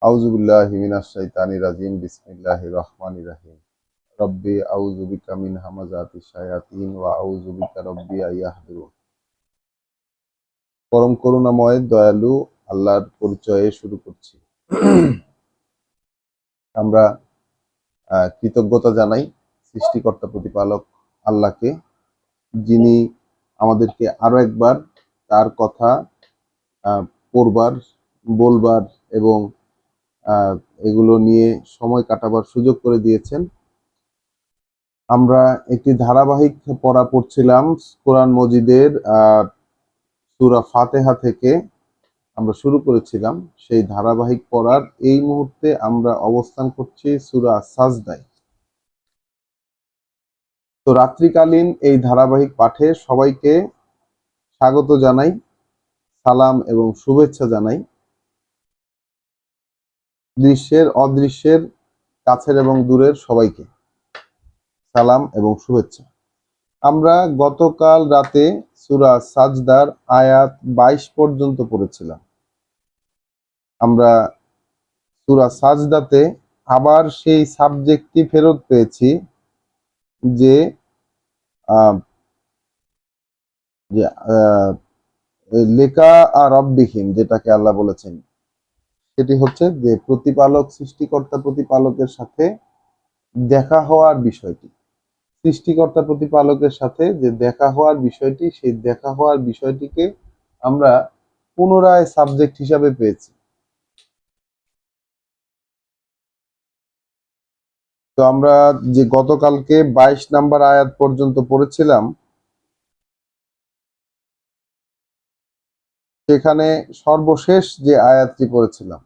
আউযু বিল্লাহি মিনাশ শাইতানির রাজিম বিসমিল্লাহির রহমানির রহিম রব্বি আউযু বিকা মিন হামাযাতিশ শায়াতিন ওয়া আউযু বিকা রব্বি আইয়াহদুরুন। পরম করুণাময় দয়ালু আল্লাহর পরিচয়ে শুরু করছি। আমরা কৃতজ্ঞতা জানাই সৃষ্টিকর্তা প্রতিপালক আল্লাহকে, যিনি আমাদেরকে আরো একবার তার কথা পড়বার, বলবার এবং এগুলো নিয়ে সময় কাটাবার সুযোগ করে দিয়েছেন। আমরা একটি ধারাবাহিক পড়া পড়ছিলাম কোরআন মজিদের সূরা ফাতিহা থেকে আমরা শুরু করেছিলাম। সেই ধারাবাহিক পড়ার এই মুহূর্তে আমরা অবস্থান করছি সূরা সাজদায়। তো রাত্রিকালীন এই ধারাবাহিক পাঠে সবাইকে স্বাগত জানাই, সালাম এবং শুভেচ্ছা জানাই। দৃশ্যের অদৃশ্যের, কাছের এবং দূরের সবাইকে সালাম এবং শুভেচ্ছা। আমরা গতকাল রাতে সূরা সাজদার আয়াত 22 পর্যন্ত পড়েছিলাম। আমরা সূরা সাজদাতে আবার সেই সাবজেক্টটি ফেরত পেয়েছি যে লেকা আর রব্বিহিম, যেটাকে আল্লাহ বলেছেন সেটি হচ্ছে যে প্রতিপালক, সৃষ্টিকর্তা প্রতিপালকের সাথে দেখা হওয়ার বিষয়টি। সৃষ্টিকর্তা প্রতিপালকের সাথে যে দেখা হওয়ার বিষয়টি, সেই দেখা হওয়ার বিষয়টিকে আমরা পুনরায় সাবজেক্ট হিসাবে পেয়েছি। তো আমরা যে গতকালকে 22 নাম্বার আয়াত পর্যন্ত পড়েছিলাম, সেখানে সর্বশেষ যে আয়াতটি পড়েছিলাম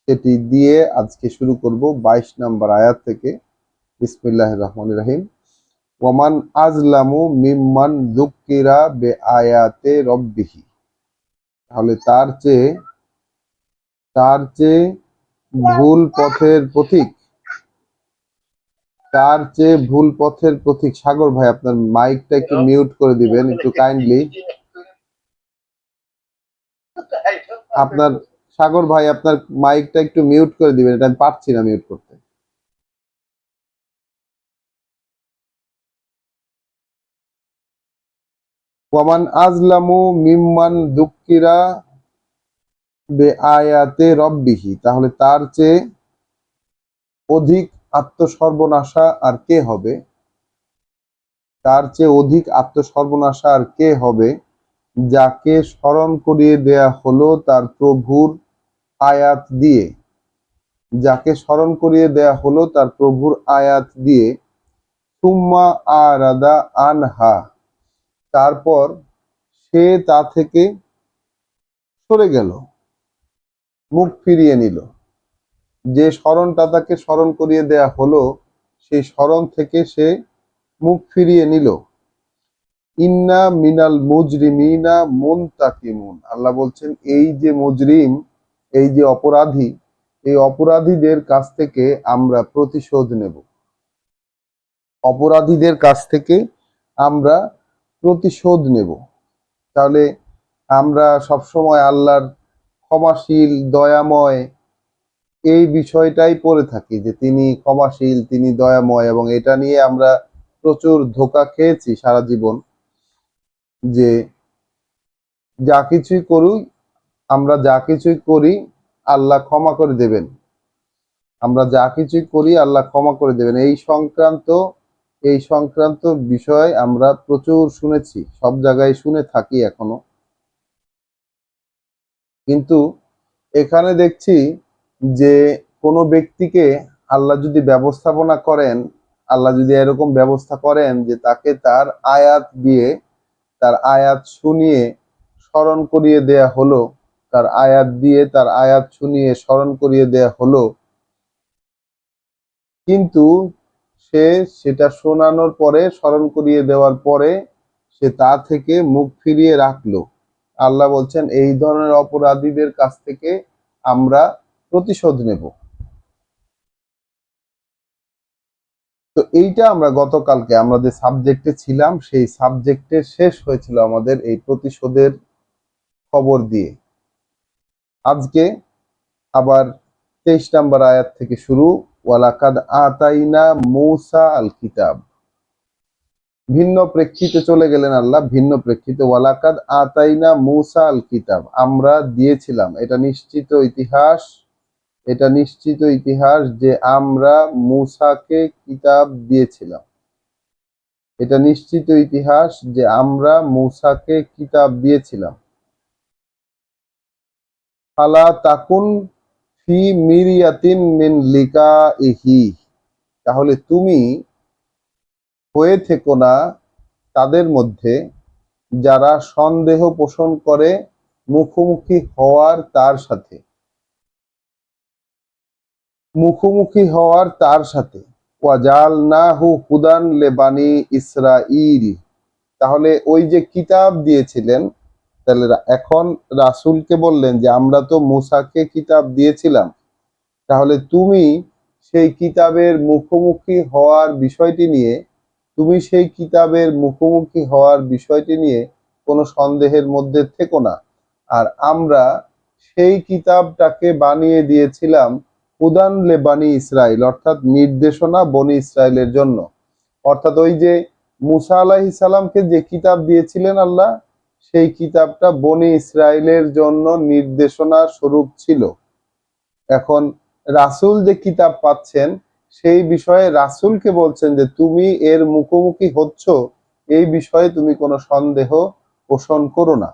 সেটি দিয়ে আজকে শুরু করব 22 নাম্বার আয়াত থেকে। বিসমিল্লাহির রহমানির রহিম। ওয়ামান আজলামু মিম্মান যুক্কিরা বিআয়াতে রব্বিহি। তাহলে তার চেয়ে ভুল পথের পথিক, সাগর ভাই, আপনার মাইকটা একটু মিউট করে দিবেন, একটু কাইন্ডলি। আপনার সাগর ভাই, আপনার মাইকটা একটু মিউট করে দিবেন, এটা আমি পারছি না মিউট করতে। ওয়ামান আজলামু মিম্মান যুক্কিরা বিআয়াতে রব্বিহি। তাহলে তার চেয়ে অধিক আত্মসর্বনাশা আর কে হবে? তার চেয়ে অধিক আত্মসর্বনাশা আর কে হবে, যাকে স্মরণ করিয়ে দেয়া হলো তার প্রভুর আয়াত দিয়ে, যাকে স্মরণ করিয়ে দেয়া হলো তার প্রভুর আয়াত দিয়ে। সুম্মা আরাদা আনহা, তারপর সে তা থেকে সরে গেল, মুখ ফিরিয়ে নিল। যে স্মরণটা তাকে স্মরণ করিয়ে দেয়া হলো, সেই স্মরণ থেকে সে মুখ ফিরিয়ে নিল। ইন্না মিনাল মুজরিমিনা মুনতাকিমুন। আল্লাহ বলছেন, এই যে মুজরিম, এই যে অপরাধী, এই অপরাধীদের কাছ থেকে আমরা প্রতিশোধ নেব। অপরাধীদের কাছ থেকে আমরা প্রতিশোধ নেব। তাহলে আমরা সবসময় আল্লাহর ক্ষমাশীল, দয়াময়, এই বিষয়টাই পড়ে থাকি যে তিনি ক্ষমাশীল, তিনি দয়াময়, এবং এটা নিয়ে আমরা প্রচুর ধোঁকা খেয়েছি সারা জীবন। যে যা কিছুই করুই, আমরা যা কিছুই করি আল্লাহ ক্ষমা করে দেবেন, আমরা যা কিছুই করি আল্লাহ ক্ষমা করে দেবেন, এই সংক্রান্ত বিষয় আমরা প্রচুর শুনেছি, সব জায়গায় শুনে থাকি এখনো। কিন্তু এখানে দেখছি যে কোনো ব্যক্তিকে আল্লাহ যদি ব্যবস্থাপনা করেন, আল্লাহ যদি এরকম ব্যবস্থা করেন যে তাকে তার আয়াত দিয়ে, তার আয়াত শুনিয়ে স্মরণ করিয়ে দেয়া হলো, তার আয়াত দিয়ে তার আয়াত শুনিয়ে স্মরণ করিয়ে দেয়া হলো, কিন্তু সে সেটা শোনানোর পরে, স্মরণ করিয়ে দেওয়ার পরে সে তা থেকে মুখ ফিরিয়ে রাখলো। আল্লাহ বলছেন, এই ধরনের অপরাধীদের কাছ থেকে আমরা প্রতিশোধ নেব। তো এইটা আমরা গতকালকে আমরা যে সাবজেক্টে ছিলাম, সেই সাবজেক্টে শেষ হয়েছিল আমাদের এই প্রতিশোধের খবর দিয়ে। আজকে আবার নম্বর আয়াত থেকে শুরু, ওয়ালাকাদ আতাইনা মূসা আল কিতাব। ভিন্ন প্রেক্ষিতে চলে গেলেন আল্লাহ, ভিন্ন প্রেক্ষিতে ওয়ালাকাদ আতাইনা মূসা আল কিতাব, আমরা দিয়েছিলাম। এটা নিশ্চিত ইতিহাস, এটা নিশ্চিত ইতিহাস যে আমরা মূসাকে কিতাব দিয়েছিলাম। এটা নিশ্চিত ইতিহাস যে আমরা মূসাকে কিতাব দিয়েছিলাম। ফালা তাকুন ফি মিরিয়াতিন মিন লিকাইহি, তাহলে তুমি হয়ে থেকো না তাদের মধ্যে যারা সন্দেহ পোষণ করে মুখোমুখি হওয়ার তার সাথে, মুখোমুখি হওয়ার তার সাথে। ওয়াজালনাহু হুদান লেবানি ইসরাইল, তাহলে ওই যে কিতাব দিয়েছিলেন, তাহলে এখন রাসূলকে বললেন যে আমরা তো মূসাকে কিতাব দিয়েছিলাম, তাহলে তুমি সেই কিতাবের মুখোমুখি হওয়ার বিষয়টি নিয়ে, তুমি সেই কিতাবের মুখোমুখি হওয়ার বিষয়টি নিয়ে কোনো সন্দেহের মধ্যে থেকো না। আর আমরা সেই কিতাবটাকে বানিয়ে দিয়েছিলাম হুদান লে বানি ইসরাইল, অর্থাৎ নির্দেশনা বনি ইসরায়েলের জন্য। অর্থাৎ ওই যে মুসা আলাইহিস সালামকে যে কিতাব দিয়েছিলেন আল্লাহ, সেই কিতাবটা বনি ইসরায়েলের জন্য নির্দেশনা স্বরূপ ছিল। এখন রাসূল যে কিতাব পাচ্ছেন, সেই বিষয়ে রাসূলকে বলছেন যে তুমি এর মুখোমুখি হচ্ছ, এই বিষয়ে তুমি কোনো সন্দেহ পোষণ করো না।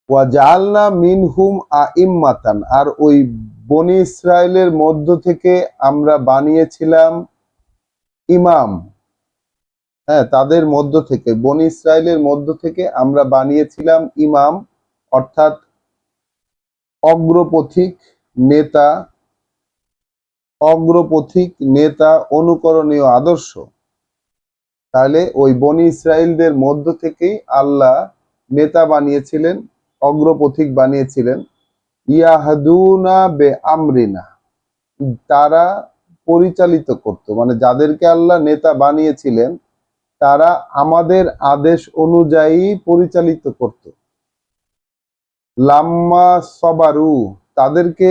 ওয়াজালনা মিনহুম আইম্মাতান, আর ওই বনি ইসরায়েলের মধ্য থেকে আমরা বানিয়েছিলাম ইমাম। হ্যাঁ, তাদের মধ্য থেকে, বনি ইসরায়েলের মধ্য থেকে আমরা বানিয়েছিলাম ইমাম, অর্থাৎ অগ্রপথিক নেতা, অগ্রপথিক নেতা, অনুকরণীয় আদর্শ। তাহলে ওই বনি ইসরায়েলদের মধ্য থেকেই আল্লাহ নেতা বানিয়েছিলেন, অগ্রপথিক বানিয়েছিলেন। ইয়াহদুনা বে আমরিনা, তারা পরিচালিত করত, মানে যাদেরকে আল্লাহ নেতা বানিয়েছিলেন তারা আমাদের আদেশ অনুযায়ী পরিচালিত করত। লাম্মা সবারু, তাদেরকে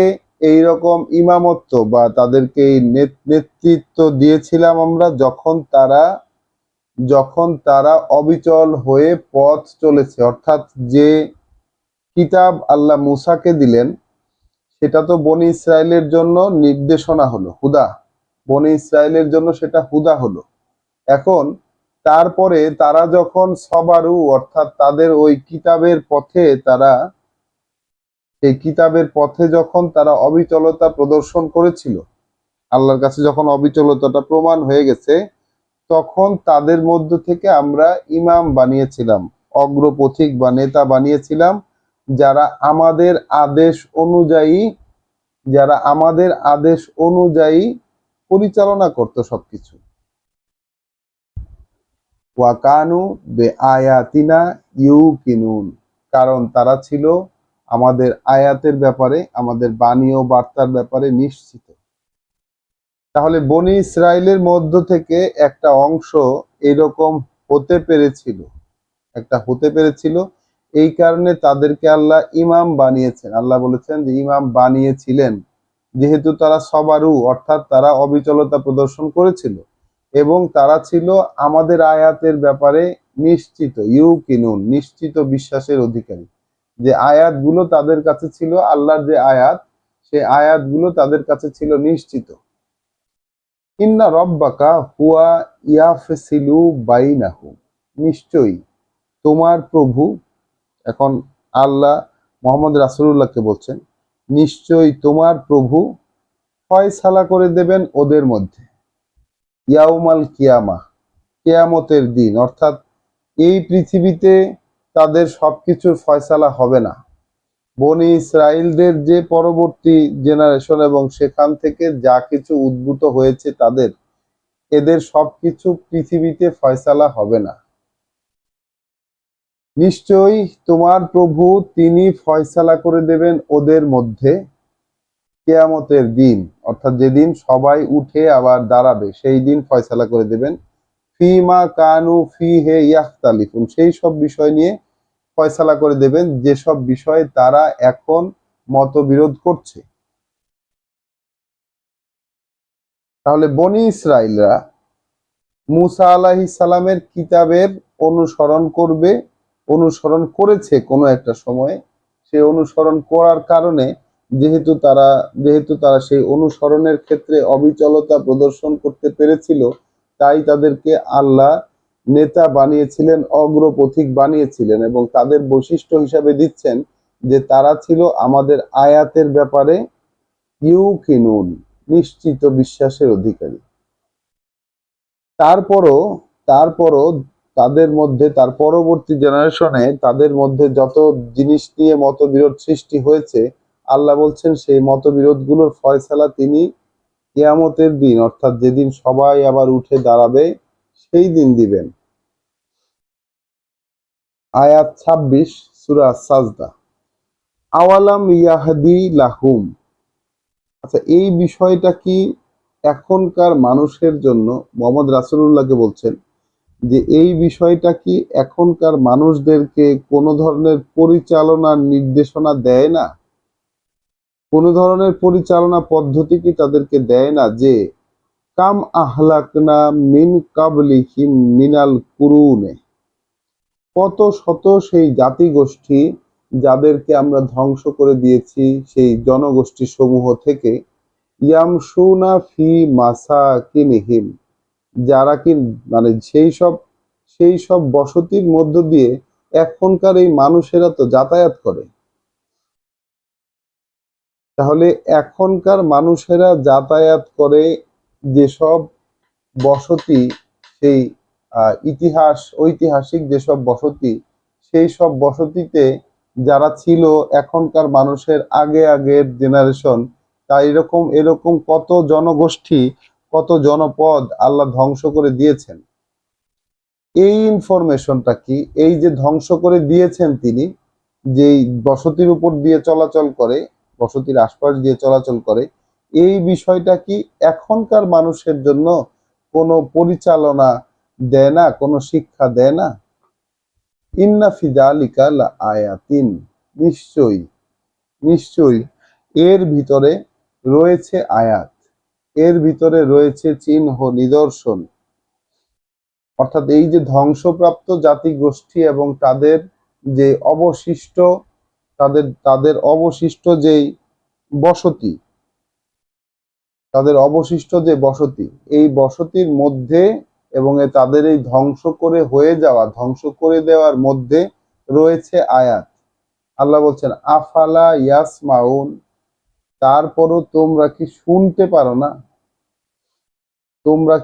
এই রকম ইমামত্ব বা তাদেরকে নেতৃত্ব দিয়েছিলাম আমরা যখন তারা অবিচল হয়ে পথ চলেছে। অর্থাৎ যে কিতাব আল্লাহ মূসাকে দিলেন সেটা তো বনি ইসরায়েলের জন্য নির্দেশনা হলো, হুদা, বনি ইসরায়েলের জন্য সেটা হুদা হলো। এখন তারপরে তারা যখন সবারু, অর্থাৎ তাদের ওই কিতাবের পথে, তারা সেই কিতাবের পথে যখন তারা অবিচলতা প্রদর্শন করেছিল, আল্লাহর কাছে যখন অবিচলতাটা প্রমাণ হয়ে গেছে, তখন তাদের মধ্য থেকে আমরা ইমাম বানিয়েছিলাম, অগ্রপথিক বা নেতা বানিয়েছিলাম, যারা আমাদের আদেশ অনুযায়ী, যারা আমাদের আদেশ অনুযায়ী পরিচালনা করত সবকিছু। ওয়াকানু বে আয়াতিনা ইউকিনুন, কারণ তারা ছিল আমাদের আয়াতের ব্যাপারে, আমাদের বাণী ও বার্তার ব্যাপারে নিশ্চিত। তাহলে বনি ইসরায়েলের মধ্য থেকে একটা অংশ এরকম হতে পেরেছিল, এই কারণে তাদেরকে আল্লাহ ইমাম বানিয়েছেন। আল্লাহ বলেছেন যে ইমাম বানিয়েছিলেন, যেহেতু তারা সবারু, অর্থাৎ তারা অবিচলতা প্রদর্শন করেছিল এবং তারা ছিল আমাদের আয়াতের ব্যাপারে নিশ্চিত, ইউকিনুন, নিশ্চিত বিশ্বাসের অধিকারী। যে আয়াতগুলো তাদের কাছে ছিল, আল্লাহর যে আয়াত, সেই আয়াতগুলো তাদের কাছে ছিল নিশ্চিত। ইন্না রব্বাকা হুয়া ইয়াফসিলু বাইনাহুম, নিশ্চয়ই তোমার প্রভু, এখন আল্লাহ মোহাম্মদ রাসূলুল্লাহকে বলছেন, নিশ্চয়ই তোমার প্রভু ফয়সালা করে দেবেন ওদের মধ্যে, ইয়াউমাল কিয়ামা, কিয়ামতের দিন। অর্থাৎ এই পৃথিবীতে তাদের সবকিছুর ফয়সালা হবে না। বনি ইসরায়েলদের যে পরবর্তী জেনারেশন এবং সেখান থেকে যা কিছু উদ্ভূত হয়েছে তাদের, এদের সবকিছু পৃথিবীতে ফয়সালা হবে না। নিশ্চয়ই তোমার প্রভু তিনি ফয়সালা করে দেবেন ওদের মধ্যে কিয়ামতের দিন, অর্থাৎ যেদিন সবাই উঠে আবার দাঁড়াবে, সেই দিন ফয়সালা করে দেবেন। ফিমা কানু ফিহে ইয়াখতালিফুন, সেই সব বিষয় নিয়ে ফয়সালা করে দেবেন যেসব বিষয়ে তারা এখন মতবিরোধ করছে। তাহলে বনি ইসরাইলরা মুসা আলাইহিস সালামের কিতাবের অনুসরণ করবে, অনুসরণ করেছে কোনো একটা সময়ে। সেই অনুসরণ করার কারণে যেহেতু তারা সেই অনুসরণের ক্ষেত্রে অবিচলতা প্রদর্শন করতে পেরেছিল, তাই তাদেরকে আল্লাহ নেতা বানিয়েছিলেন, অগ্রপথিক বানিয়েছিলেন, এবং তাদের বৈশিষ্ট্য হিসাবে দিচ্ছেন যে তারা ছিল আমাদের আয়াতের ব্যাপারে ইউকিনুন, নিশ্চিত বিশ্বাসের অধিকারী। তারপরও তারপরও তাদের মধ্যে, তার পরবর্তী জেনারেশনে তাদের মধ্যে যত জিনিস নিয়ে মতবিরোধ সৃষ্টি হয়েছে, আল্লাহ বলছেন সেই মতবিরোধগুলোর ফয়সালা তিনি কিয়ামতের দিন, অর্থাৎ যেদিন সবাই আবার উঠে দাঁড়াবে, সেই দিন দিবেন। আয়াত 26 সূরা সাজদা। আওয়ালাম ইয়াহদি লাহুম। আচ্ছা, এই বিষয়টা কি এখনকার মানুষের জন্য, মোহাম্মদ রাসূলুল্লাহকে বলছেন যে এই বিষয়টা কি এখনকার মানুষদেরকে কোনো ধরনের পরিচালনার নির্দেশনা দেয় না? কোনো ধরনের পরিচালনা পদ্ধতি কি তাদেরকে দেয় না যে কাম আহলাকনা মিন কাবলিহিম মিনাল কুরুনে, কত শত সেই জাতিগোষ্ঠী যাদেরকে আমরা ধ্বংস করে দিয়েছি সেই জনগোষ্ঠী সমূহ থেকে, ইয়ামশুনা ফি মাসাকিনিহিম, যারা কি মানে সেই সব বসতির মধ্য দিয়ে এখনকার এই মানুষেরা তো যাতায়াত করে। তাহলে এখনকার মানুষেরা যাতায়াত করে যেসব বসতি, সেই ঐতিহাসিক যেসব বসতি, সেই সব বসতিতে যারা ছিল এখনকার মানুষের আগের জেনারেশন, তা এরকম কত জনগোষ্ঠী, কত জনপদ আল্লাহ ধ্বংস করে দিয়েছেন। এই ইনফরমেশনটা কি, এই যে ধ্বংস করে দিয়েছেন তিনি, যেই বসতির উপর দিয়ে চলাচল করে, বসতির আশপাশ দিয়ে চলাচল করে, এই বিষয়টা কি এখনকার মানুষের জন্য কোনো পরিচালনা দেয় না, কোনো শিক্ষা দেয় না? ইন্না ফি যালিকা লাআয়াতিন, নিশ্চয়ই নিশ্চয়ই এর ভিতরে রয়েছে আয়াত, এর ভিতরে রয়েছে চিহ্ন, নিদর্শন। অর্থাৎ এই যে ধ্বংসপ্রাপ্ত জাতিগোষ্ঠী এবং তাদের যে অবশিষ্ট, তাদের অবশিষ্ট যেই বসতি, তাদের অবশিষ্ট যে বসতি, এই বসতির মধ্যে এবং তাদের এই ধ্বংস করে দেওয়ার মধ্যে রয়েছে আয়াত। আল্লাহ বলছেন আফালা ইয়াসমাউন, তারপরও তোমরা কি শুনতে পারো না? তোমরা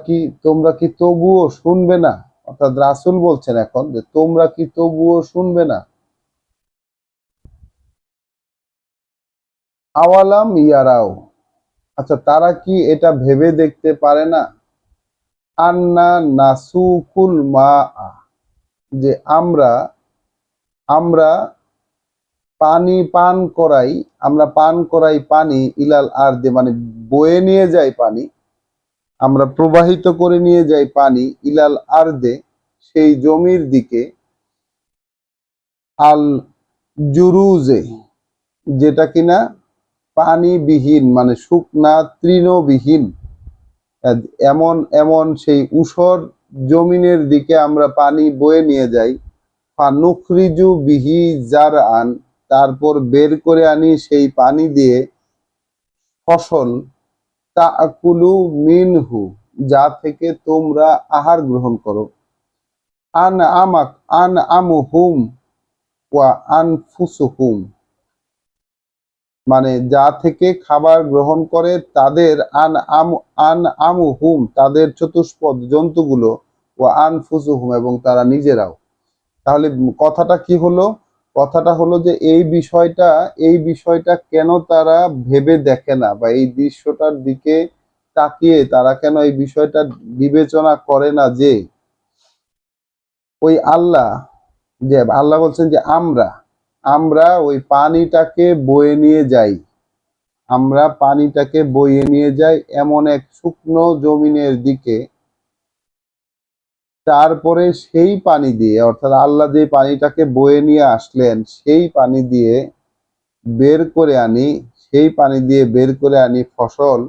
কি তবুও শুনবে না? অর্থাৎ রাসূল বলছেন এখন যে তোমরা কি তবুও শুনবে না? আওয়ালাম ইয়ারাও, আচ্ছা তারা কি এটা ভেবে দেখতে পারে না? আন্না নাসুকুল মা, যে আমরা আমরা পান করাই পানি, ইলাল আরদে, মানে বয়ে নিয়ে যাই পানি, আমরা প্রবাহিত করে নিয়ে যাই পানি, ইলাল আরদে, সেই জমির দিকে, আল জুরুজে, যেটা কিনা পানিবিহীন, মানে শুকনা তৃণবিহীন, এমন এমন সেই ঊষর জমিনের দিকে আমরা পানি বয়ে নিয়ে যাই। ফানুখরিজু বিহি জারআন, তারপর বের করে আনি সেই পানি দিয়ে ফসল, তাআকুলু মিনহু, যা থেকে তোমরা আহার গ্রহণ করো। আন আমুহুম ওয়া আনফুসুহুম, মানে যা থেকে খাবার গ্রহণ করে তাদের, আন আমুহুম, তাদের চতুষ্পদ জন্তুগুলো, ওয়া আনফুসুহুম, এবং তারা নিজেরাও। তাহলে কথাটা কি হলো? কথাটা হলো যে এই বিষয়টা কেন তারা ভেবে দেখে না, বা এই দৃশ্যটার দিকে তাকিয়ে তারা কেন এই বিষয়টা বিবেচনা করে না যে ওই আল্লাহ বলছেন যে আমরা ওই পানিটাকে বয়ে নিয়ে যাই, আমরা পানিটাকে বয়ে নিয়ে যাই এমন এক শুকনো জমিনের দিকে, তারপরে সেই পানি দিয়ে, অর্থাৎ আল্লাহ যে পানিটাকে বয়ে নিয়ে আসলেন সেই পানি দিয়ে বের করে আনি, ফসল,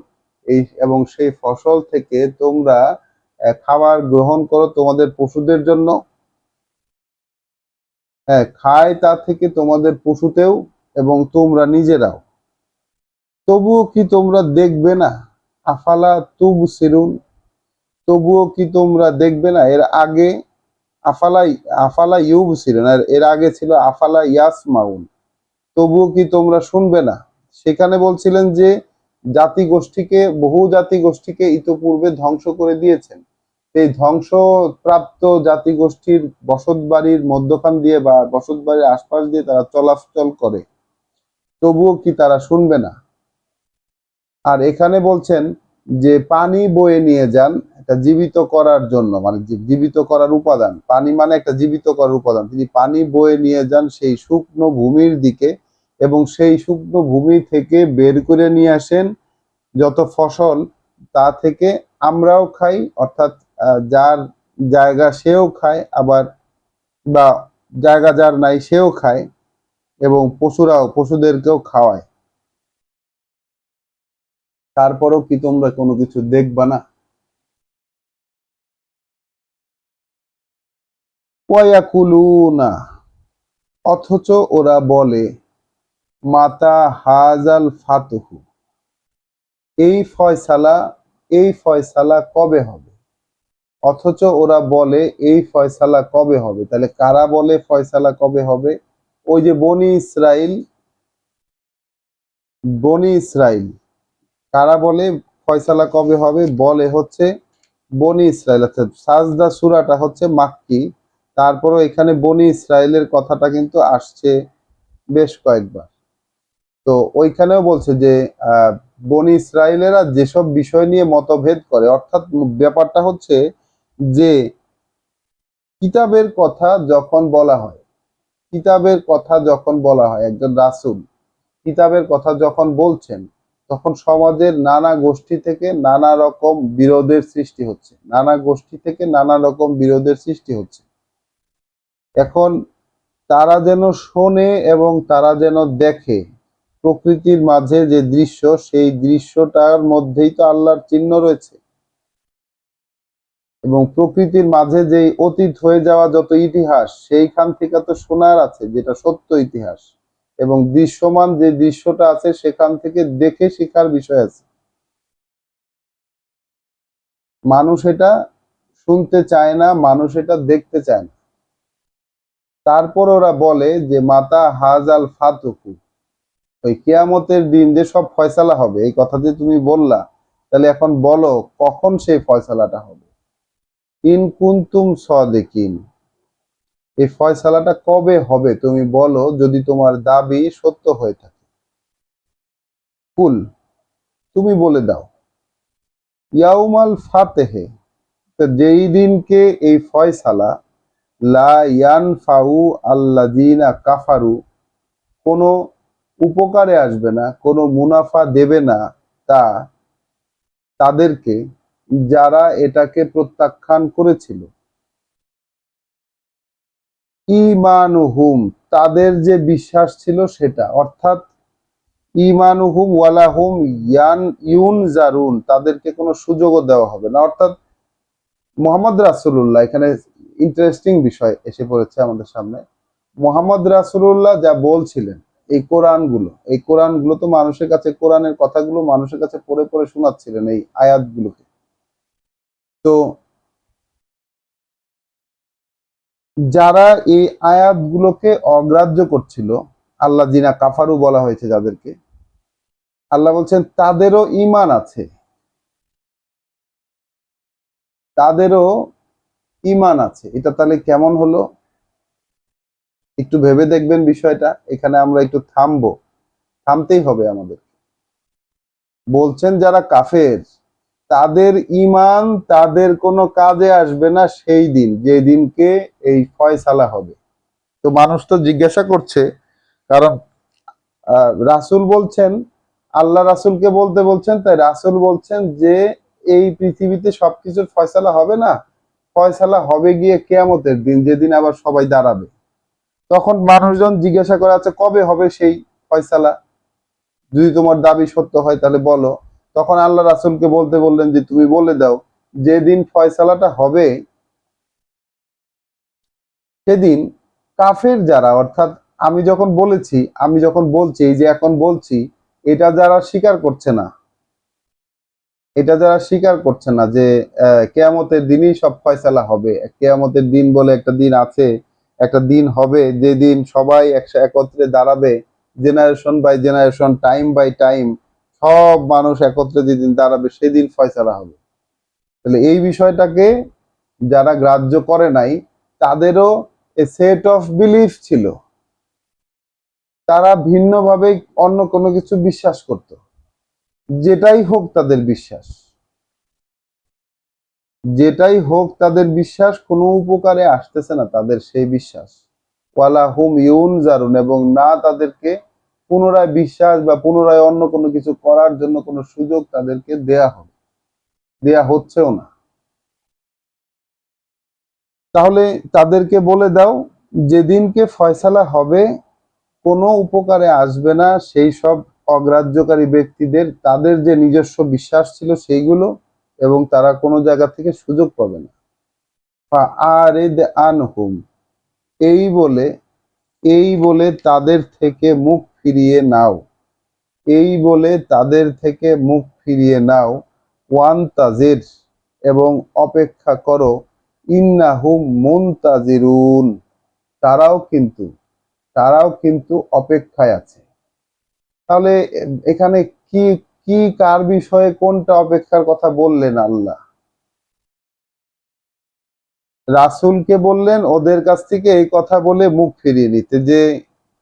এবং সেই ফসল থেকে তোমরা খাবার গ্রহণ করো তোমাদের পশুদের জন্য। হ্যাঁ, খায় তা থেকে তোমাদের পশুতেও এবং তোমরা নিজেরাও। তবুও কি তোমরা দেখবে না? আফালা তুবসিরুন, তবুও কি তোমরা দেখবে না? এর আগে আফালা আফালা ইউবসিরুন, আর এর আগে ছিল আফালা ইয়াসমাউন, তবুও কি তোমরা শুনবে না? সেখানে বলছিলেন যে জাতিগোষ্ঠীকে, বহু জাতিগোষ্ঠীকে ইতোপূর্বে ধ্বংস করে দিয়েছেন। এই ধ্বংসপ্রাপ্ত জাতিগোষ্ঠীর বসতবাড়ির মধ্যখান দিয়ে বা বসতবাড়ির আশপাশ দিয়ে তারা চলাচল করে, তবুও কি তারা শুনবে না? আর এখানে বলছেন যে পানি বয়ে নিয়ে যান এটা জীবিত করার জন্য, মানে জীবিত করার উপাদান। পানি মানে একটা জীবিত করার উপাদান। তিনি পানি বয়ে নিয়ে যান সেই শুকনো ভূমির দিকে এবং সেই শুকনো ভূমি থেকে বের করে নিয়ে আসেন যত ফসল, তা থেকে আমরাও খাই, অর্থাৎ যার জায়গা সেও খায়, আবার বা জায়গা যার নাই সেও খায়, এবং পশুদেরকেও খাওয়ায়। তারপরেও কি তোমরা কোনো কিছু দেখবা না? ওয়ায়াকুলুনা, অথচ ওরা বলে, মাতা হাজাল ফাতহু, এই ফয়সালা, এই ফয়সালা কবে হবে? অথচ ওরা বলে এই ফয়সালা কবে হবে? তাহলে কারা বলে ফয়সালা কবে হবে? ওই যে বনি ইসরাইল, বনি ইসরাইল। কারা বলে ফয়সালা কবে হবে? বলে হচ্ছে বনি ইসরাইল। অর্থাৎ সাজদা সূরাটা হচ্ছে মাক্কি, তারপরও এখানে বনি ইসরাইলের কথাটা কিন্তু আসছে বেশ কয়েকবার। তো ওইখানেও বলছে যে বনি ইসরাইলেরা যেসব বিষয় নিয়ে মতভেদ করে, অর্থাৎ ব্যাপারটা হচ্ছে যে কিতাবের কথা যখন বলা হয়, কিতাবের কথা যখন বলা হয়, একজন রাসূল কিতাবের কথা যখন বলছেন, তখন সমাজের নানা গোষ্ঠী থেকে নানা রকম বিরোধের সৃষ্টি হচ্ছে, নানা গোষ্ঠী থেকে নানা রকম বিরোধের সৃষ্টি হচ্ছে। এখন তারা যেন শোনে এবং তারা যেন দেখে প্রকৃতির মাঝে যে দৃশ্য, সেই দৃশ্যটার মধ্যেই তো আল্লাহর চিহ্ন রয়েছে, এবং প্রকৃতির মাঝে যে অতীত হয়ে যাওয়া যত ইতিহাস, সেইখান থেকে তো শোনার আছে যেটা সত্য ইতিহাস, এবং দৃশ্যমান যে দৃশ্যটা আছে সেখান থেকে দেখে শেখার বিষয় আছে। মানুষ এটা শুনতে চায় না, মানুষ এটা দেখতে চায় না। তারপর ওরা বলে যে মাতা হাজাল ফাতুকু, ওই কিয়ামতের দিন যে সব ফয়সালা হবে, এই কথা যে তুমি বললা, তাহলে এখন বলো কখন সেই ফয়সালাটা হবে? ইন কুনতুম সাদিকিন, এই ফয়সালাটা কবে হবে তুমি বলো, যদি তোমার দাবি সত্য হয়ে থাকে। কুল, তুমি বলে দাও, ইয়াউমাল ফাতেহে, যেই দিনকে এই ফয়সালা, লা ইয়ানফাউ আল্লাযিনা কাফারু, কোনো উপকারে আসবে না, কোনো মুনাফা দেবে না তা তাদেরকে যারা এটাকে প্রত্যাখ্যান করেছিল। ঈমানুহুম, তাদের যে বিশ্বাস ছিল সেটা, অর্থাৎ ঈমানুহুম ওয়ালাহুম ইউনজারুন, তাদেরকে কোনো সুযোগও দেওয়া হবে না। অর্থাৎ মুহাম্মদ রাসূলুল্লাহ, এখানে ইন্টারেস্টিং বিষয় এসে পড়েছে আমাদের সামনে। মুহাম্মদ রাসূলুল্লাহ যা বলছিলেন, এই কোরআনগুলো তো মানুষের কাছে, কোরআনের কথাগুলো মানুষের কাছে পড়ে পড়ে শোনাচ্ছিলেন, এই আয়াতগুলোকে। তো যারা এই আয়াতগুলোকে অগ্রাহ্য করছিল, আল্লাহ জিনা কাফারু বলা হয়েছে যাদেরকে, আল্লাহ বলছেন তাদেরও ঈমান আছে, তাদেরও ঈমান আছে। এটা তাহলে কেমন হলো? একটু ভেবে দেখবেন বিষয়টা। এখানে আমরা একটু থামতেই হবে আমাদের। বলছেন যারা কাফের, তাদের ঈমান তাদের কোনো কাজে আসবে না সেই দিন, যে দিনকে এই ফয়সালা হবে। তো মানুষ তো জিজ্ঞাসা করছে, কারণ রাসূল বলছেন, আল্লাহ রাসূলকে বলতে বলছেন, তাই রাসূল বলছেন যে এই পৃথিবীতে সবকিছুর ফয়সালা হবে না, ফয়সালা হবে গিয়ে কিয়ামতের দিন, যেদিন আবার সবাই দাঁড়াবে। তখন মানুষজন জিজ্ঞাসা করে, আচ্ছা কবে হবে সেই ফয়সালা? যদি তোমার দাবি সত্য হয় তাহলে বলো। তখন আল্লাহ রাসূলকে বলতে বললেন যে তুমি বলে দাও যেদিন ফয়সালাটা হবে সেদিন কাফের যারা, অর্থাৎ আমি যখন বলছি, এই যে এখন বলছি, এটা যারা স্বীকার করছে না, এটা যারা স্বীকার করছে না যে কেয়ামতের দিনই সব ফয়সালা হবে, কেয়ামতের দিন বলে একটা দিন আছে, একটা দিন হবে যে দিন সবাই একত্রে দাঁড়াবে, generation by generation, time by time, সব মানুষ একত্রে যেদিন দাঁড়াবে সেদিন ফয়সালা হবে। তাহলে এই বিষয়টাকে যারা গ্রাহ্য করে নাই তাদেরও এ সেট অফ বিলিফ ছিল, তারা ভিন্নভাবে অন্য কোনো কিছু বিশ্বাস করত, যেটাই হোক তাদের বিশ্বাস, যেটাই হোক তাদের বিশ্বাস কোনো উপকারে আসতেছে না তাদের সেই বিশ্বাস, ওয়ালা হুম ইউনজারুন, এবং না তাদেরকে পুনরায় বিশ্বাস বা পুনরায় অন্য কোনো কিছু করার জন্য কোনো সুযোগ তাদেরকে দেয়া হচ্ছেও না। তাহলে তাদেরকে বলে দাও যেদিনকে ফয়সালা হবে কোনো উপকারে আসবে না সেই সব অগ্রাহ্যকারী ব্যক্তিদের, তাদের যে নিজস্ব বিশ্বাস ছিল সেইগুলো, এবং তারা কোনো জায়গা থেকে সুযোগ পাবে না। ফাআরিদ আনহুম, এই বলে এই বলে তাদের থেকে মুখ ফিরিয়ে নাও, এই বলে তাদের থেকে মুখ ফিরিয়ে নাও, ওয়ান্তাজির, এবং অপেক্ষা করো, ইন্নাহুম মুনতাজিরুন, তারাও কিন্তু তারাও কিন্তু অপেক্ষায় আছে। তাহলে এখানে কি কি কার বিষয়ে কোনটা অপেক্ষার কথা বললেন আল্লাহ? রাসূলকে বললেন ওদের কাছ থেকে এই কথা বলে মুখ ফিরিয়ে নিতে, যে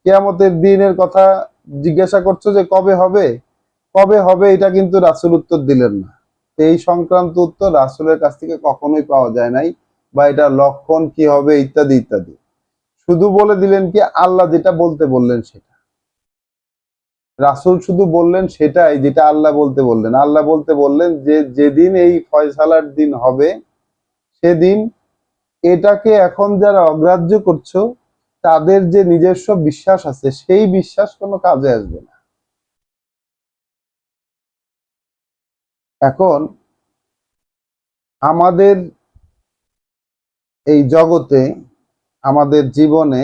কিয়ামতের দিনের কথা জিজ্ঞাসা করছো যে কবে হবে, কবে হবে, এটা কিন্তু রাসূল উত্তর দিলেন না। এই সংক্রান্ত উত্তর রাসূলের কাছ থেকে কখনোই পাওয়া যায় নাই, বা এটা লক্ষণ কি হবে ইত্যাদি ইত্যাদি। শুধু বলে দিলেন কি আল্লাহ যেটা বলতে বললেন সেটা, রাসূল শুধু বললেন সেটাই যেটা আল্লাহ বলতে বললেন। আল্লাহ বলতে বললেন যে যেদিন এই ফয়সালার দিন হবে সেদিন এটাকে এখন যারা অগ্রাহ্য করছো তাদের যে নিজস্ব বিশ্বাস আছে সেই বিশ্বাস কোনো কাজে আসবে না। এখন আমাদের এই জগতে, আমাদের জীবনে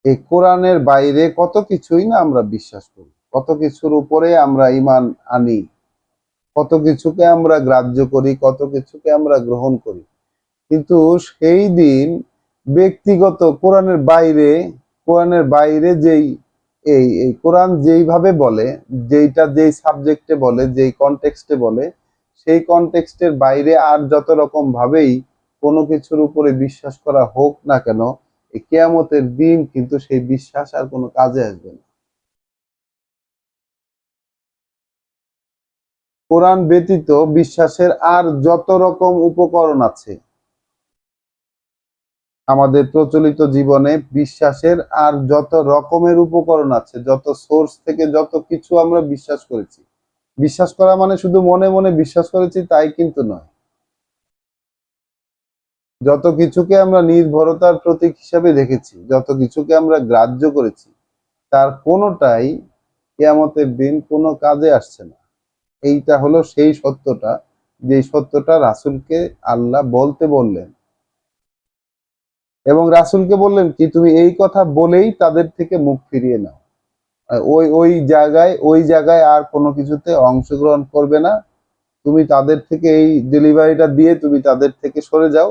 এই কোরআনের বাইরে কত কিছুই না আমরা বিশ্বাস করি, কত কিছুর উপরে আমরা ঈমান আনি, কত কিছুকে আমরা গ্রাহ্য করি, কত কিছুকে আমরা গ্রহণ করি। কিন্তু সেই দিন ব্যক্তিগত কোরআনের বাইরে এই কোরআন যেইভাবে বলে, যেই সাবজেক্টে বলে, যেই কনটেক্সটে বলে, সেই কনটেক্সটের বাইরে আর যত রকম ভাবেই কোনো কিছুর উপরে বিশ্বাস করা হোক না কেন, এই কিয়ামতের দিন কিন্তু সেই বিশ্বাস আর কোনো কাজে আসবে না। কোরআন ব্যতীত বিশ্বাসের আর যত রকম উপকরণ আছে আমাদের প্রচলিত জীবনে, বিশ্বাসের আর যত রকমের উপকরণ আছে, যত সোর্স থেকে যত কিছু আমরা বিশ্বাস করেছি, বিশ্বাস করা মানে শুধু মনে মনে বিশ্বাস করেছি তাই কিন্তু নয়, যত কিছুকে আমরা নির্ভরতার প্রতীক হিসাবে দেখেছি, যত কিছুকে আমরা গ্রাহ্য করেছি, তার কোনোটাই কিয়ামতের দিন কোনো কাজে আসছে না। এইটা হলো সেই সত্যটা, যে সত্যটা রাসূলকে আল্লাহ বলতে বললেন, এবং রাসূলকে বললেন কি তুমি এই কথা বলেই তাদের থেকে মুখ ফিরিয়ে নাও, ওই জায়গায় আর কোনো কিছুতে অংশগ্রহণ করবে না, তুমি তাদের থেকে এই ডেলিভারিটা দিয়ে তুমি তাদের থেকে সরে যাও,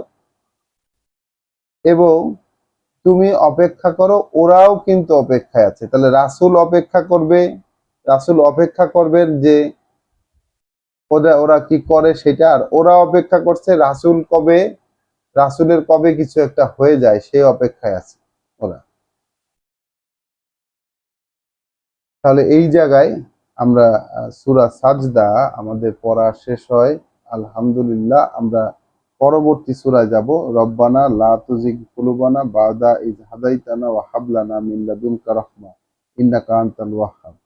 এবং তুমি অপেক্ষা করো, ওরাও কিন্তু অপেক্ষায় আছে। তাহলে রাসূল অপেক্ষা করবেন যে ওরা কি করে সেটা, আর ওরা অপেক্ষা করছে রাসূলের কবে কিছু একটা হয়ে যায় সেই অপেক্ষায় আছে ওরা। তাহলে এই জায়গায় আমরা সূরা সাজদা আমাদের পড়া শেষ হয়, আলহামদুলিল্লাহ। আমরা পরবর্তী সূরায় যাব, রব্বানা লা তুজিগ কুলুবানা বাদা ইয হাদাইতানা ওয়া হাব লানা মিন লাদুনকা রাহমা ইন্নাকা আনতাল ওয়াহ্হাব।